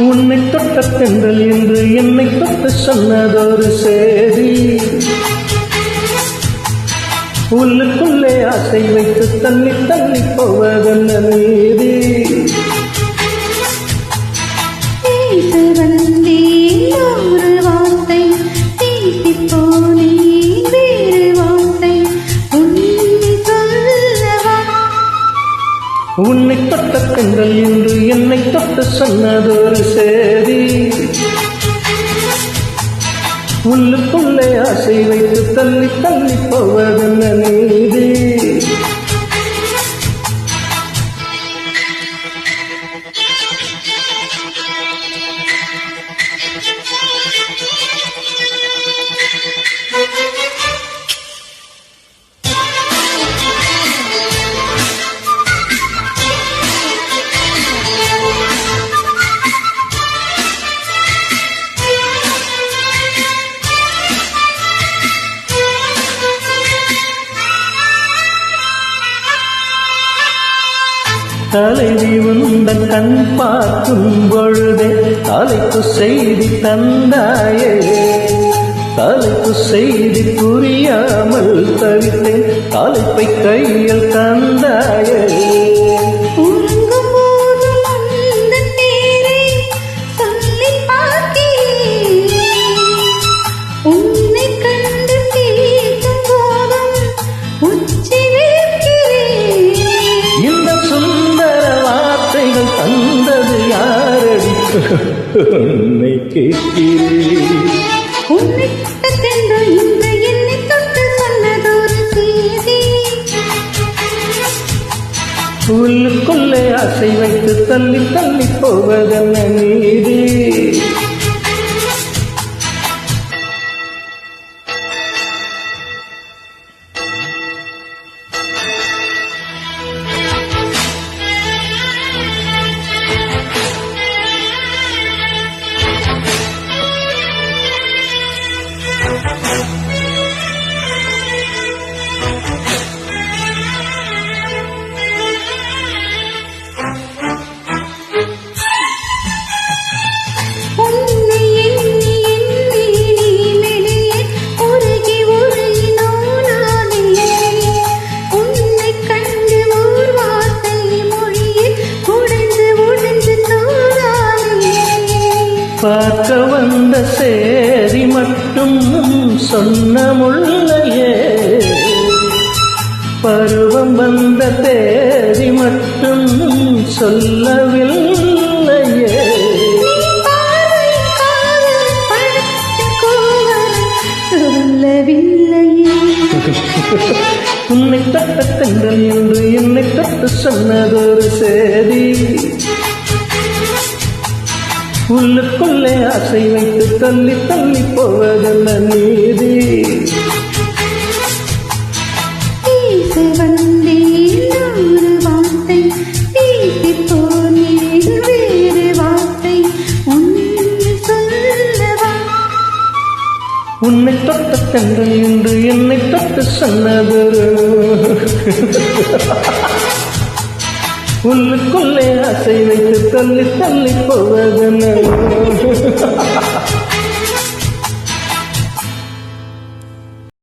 உன்னை தொட்ட தென்றல் என்று என்னை தொட்டு சொன்னதொரு சேதி, உள்ளுக்குள்ளே ஆசை வைத்து தள்ளி தள்ளி போவதென்ன நீதி. உன்னை தொட்ட தென்றல் என்று என்னை தொட்டு சொன்னதொரு சேதி, உள்ளுக்குள்ளே ஆசை வைத்து தள்ளி தள்ளி போவதென்ன நீதி. தலைவி உந்த கண் பார்க்கும் பொழுதே தலைப்பு செய்தி தந்தாயே, தலைப்பு செய்தி புரியாமல் தவித்தேன், தலைப்பை கையில் தந்தாயே. தந்தது யாரடி உன்னை கேட்கிறேன். உன்னை தொட்டதென்று இந்த என்னை தொட்டு சொன்னதொரு செய்தி, உள்ளுக்குள்ளே ஆசை வைத்து தள்ளி தள்ளி போவதென்ன நீதி. பார்க்க வந்த சேரி மட்டும் சொன்ன முள்ளையே, பருவம் வந்த தேதி மட்டும் சொல்லவில்லையே. உன்னை தொட்ட தென்றல் என்று என்னை தொட்டு சொன்னதொரு சேதி, உள்ளுக்குள்ளே ஆசை வைத்து தள்ளி தள்ளி போவதென்ன நீதி. உன்னை தொட்ட தென்றல் என்று என்னை தொட்டு சொன்னதொரு உள்ளுக்குள்ளே ஆசை வைத்து தள்ளி தள்ளி போவதென்ன